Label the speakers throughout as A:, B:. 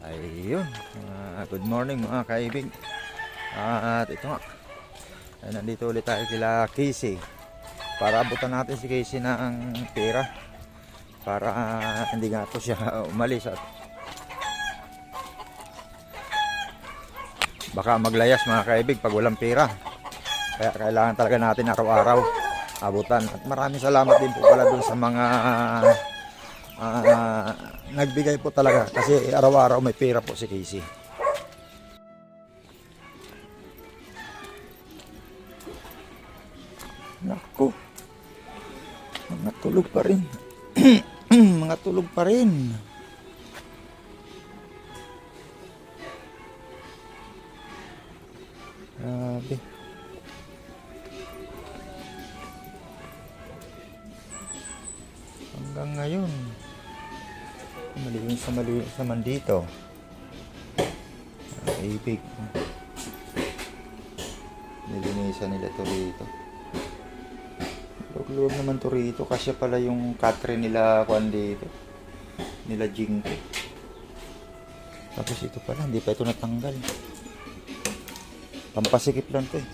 A: Ayun, good morning mga kaibig. At ito nga, nandito ulit tayo kila Casey para abutan natin si Casey ng pera para hindi nga to siya umalis at baka maglayas mga kaibig pag walang pera. Kaya kailangan talaga natin araw-araw abutan. At maraming salamat din po pala dun sa mga nagbigay po talaga kasi araw-araw may pera po si Casey. Naku, mga tulog pa rin. Mga tulog pa rin. Grabe. Hanggang ngayon malinis naman dito. Ibig nilinisan nila to rito. Loob naman to rito kasi pala yung katre nila kuan dito nila Jinko. Tapos ito pala hindi pa ito natanggal. Pampasikip lang to eh.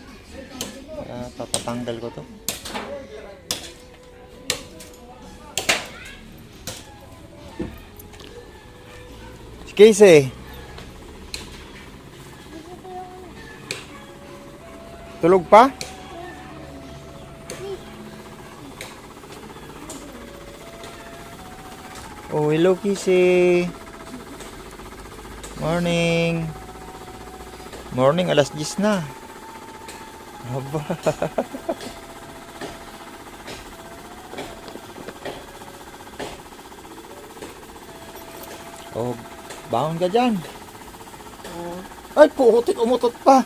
A: Kaya papatanggal ko to. Casey, tulog pa? Oh, hello Casey. Morning. Morning, alas 10 na. Aba. Oh, bangon ka dyan. Ay, putik, umutot pa.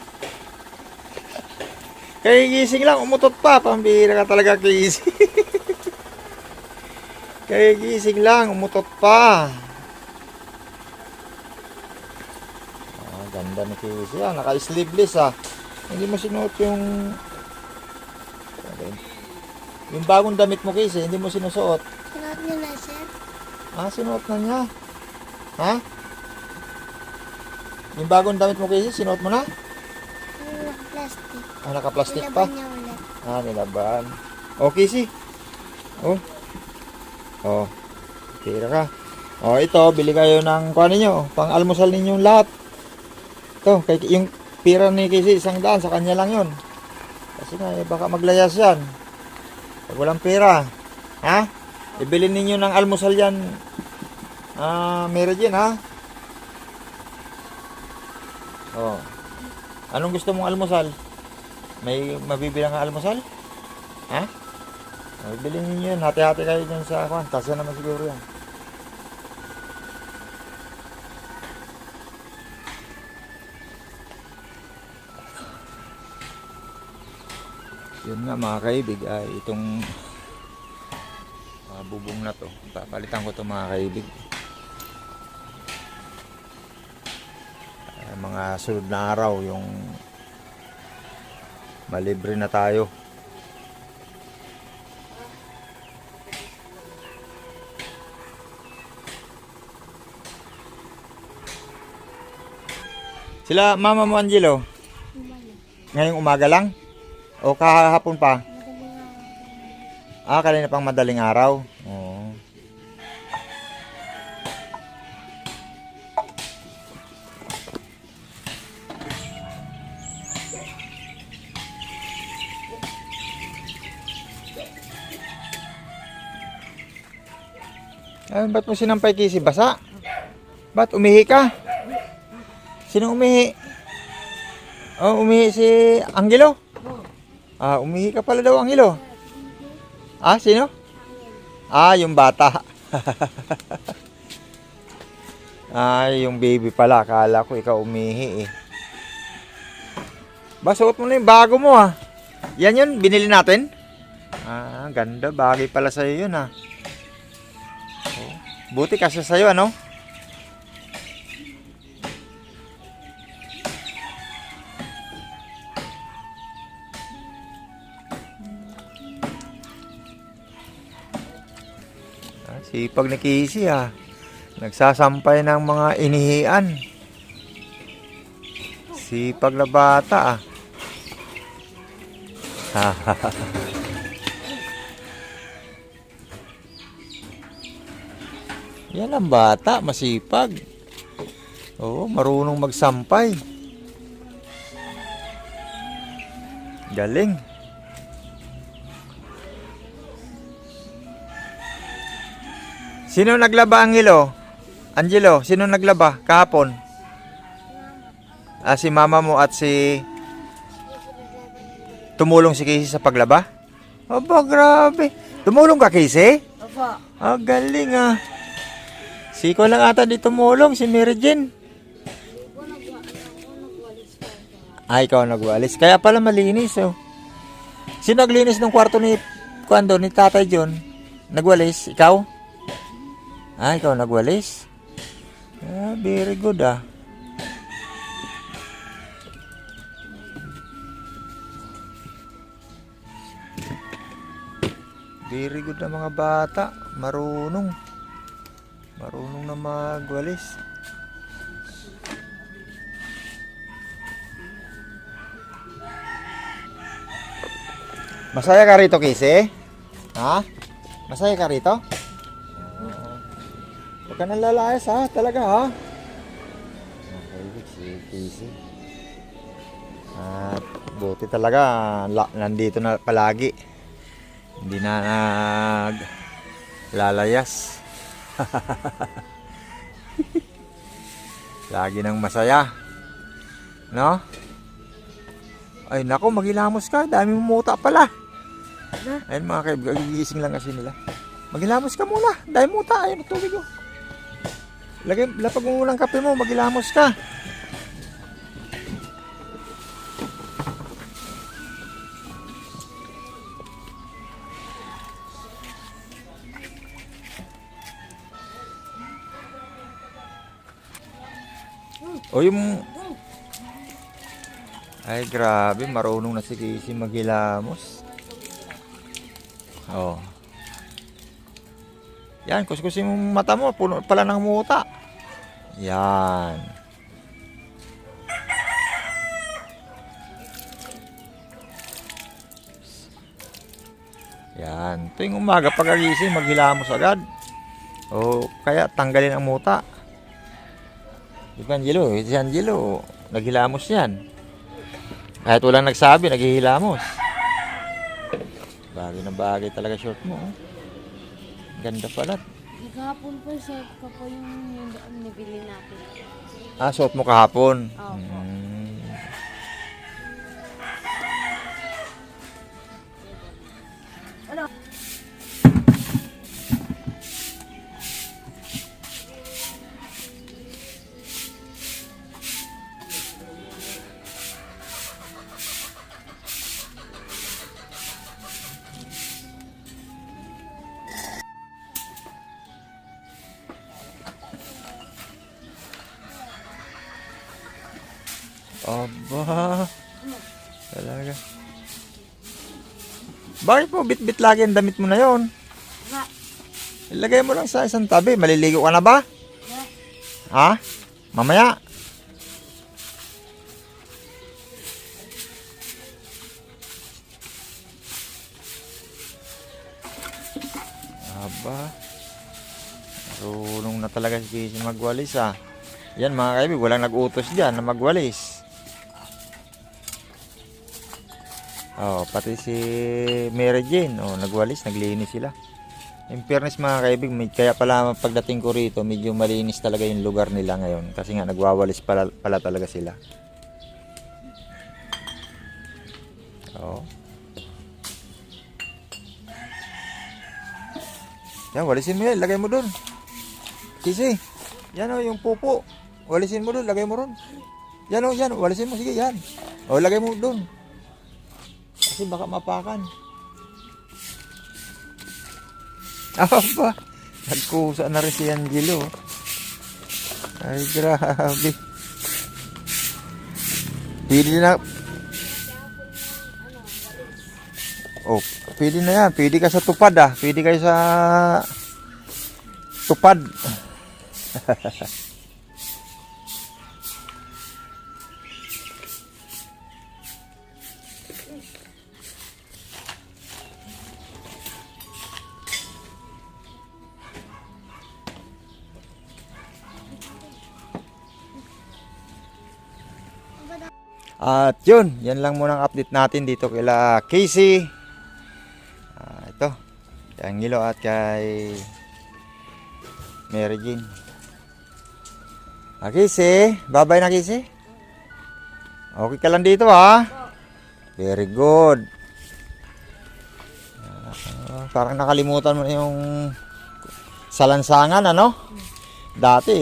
A: Kaya gising lang, umutot pa. Pambira ka talaga, Casey. Kaya gising lang, umutot pa. Ganda ni Casey. Naka-sleeveless Hindi mo sinuot yung bagong damit mo, Casey. Hindi mo sinusuot.
B: Sinuot niya na, sir.
A: Sinuot na niya. Ha? Yung bagong damit mo, Casey, sinuot mo na?
B: Naka-plastic.
A: Naka-plastic pa?
B: Nilaban niya ulit.
A: Nilaban. Casey. Tira ka. Ito, bili kayo ng kuha ninyo. Pang-almusal ninyong lahat. Ito, yung pira ni Casey, 100, sa kanya lang yun. Kasi nga, baka maglayas yan. Pag walang pera. Ha? Ibili ninyo ng almusal yan. Mary Jane, Anong gusto mong almusal? May mabibilang ka almusal? Ha? Bibili ninyo yun. Hati-hati kayo dyan sa kwan. Kasya naman siguro yan. Yun nga mga kaibig, itong bubong na to. Papalitan ko to mga kaibig. Mga sunod na araw yung malibre na tayo. Sila mama mo Angelo ngayong umaga lang o kahapon pa? Kanina pang madaling araw. Ba't mo sinampay, Casey? Basa? Ba't umihi ka? Sino umihi? Umihi si Angelo? Umihi ka pala daw, Angelo. Sino? Yung bata. Yung baby pala. Akala ko ikaw umihi eh. Suot mo na yung bago mo Yan yun, binili natin? Ganda. Bagay pala sa'yo yun Buti kasi sa'yo, ano? Sipag ni Casey Nagsasampay ng mga inihian. Sipag na bata ah. Yan ang bata, masipag. Oo, marunong magsampay. Galing. Sino naglaba ang hilo? Angelo, sino naglaba kahapon? Si mama mo at si... Tumulong si Casey sa paglaba? Aba, grabe. Tumulong ka, Casey?
B: Opo.
A: Galing ah. Si ko lang ata di tumulong, si Mary Jane. Ikaw nagwalis. Kaya pala malinis oh. Sino naglinis ng kwarto ni ni Tatay John? Nagwalis? Ikaw? Ikaw nagwalis? Very good ah. Very good na mga bata. Marunong na magwalis. Masaya ka rito, Casey? Ha? Masaya ka rito? Huwag ka nang lalayas ha, talaga ha? Okay, si Casey. At buti talaga, nandito na palagi. Hindi na naglalayas. Lagi nang masaya. No? Ay nako, maghilamos ka. Dami muta pala. Ayun mga kaibigan, gigising lang kasi nila. Maghilamos ka muna. Dahil muta, ayun tubig mo. Lapag mo muna ang kape mo, maghilamos ka. O yung... Ay grabe, marunong na si Casey maghilamos. Oh. Yan, kuskusin mo mata mo, puno pala ng muta. Yan. Yan, tuwing umaga pagkagising maghilamos agad. O kaya tanggalin ang muta. Si Angelo, naghilamos yan. Kahit walang nagsabi, naghihilamos. Bagay na bagay talaga short mo. Oh. Ganda pala.
B: Kahapon po, short ko po yung nabili natin.
A: Suot mo kahapon?
B: Opo. Ano?
A: Aba, talaga. Bakit mo bit-bit lagi ang damit mo na yon? Ilagay mo lang sa isang tabi. Maliligo ka na ba? Ha? Mamaya? Aba, marunong na talaga si Casey magwalis ah. Yan mga kaibigan, walang nag-utos dyan na magwalis. Pati si Mary Jane, nagwalis, naglinis sila. In fairness mga kaibigan, kaya pala pagdating ko rito, medyo malinis talaga yung lugar nila ngayon. Kasi nga nagwawalis pala talaga sila. Yan, walisin mo yan, lagay mo dun. Sisi, yan yung pupo. Walisin mo dun, lagay mo ron. Yan yan, walisin mo, sige yan. Lagay mo dun. Kasi baka mapakan. Aba, nagkusa na rin si Angelo. Ay, grabe. Pwede na. Pwede na yan. Pwede ka sa tupad ah. Pwede kayo sa tupad. At yun, yan lang muna ang update natin dito kila Casey. Ito, kay Angelo at kay Mary Jean. Casey, bye-bye na Casey. Okay ka lang dito ha? Very good. Parang nakalimutan mo na yung salansangan ano? Dati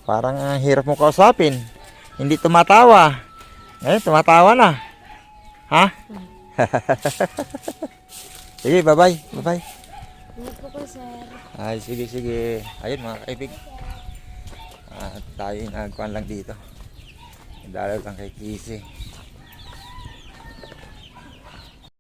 A: parang ang hirap mo kausapin. Hindi tumatawa. Tumatawa na. Ha? Sige, bye-bye. Bye-bye.
B: Ingat po kayo, sir.
A: Ay, sige, sige. Ayun mga kaibig. Tayo nagkuhan lang dito. Dalaw lang kay Casey.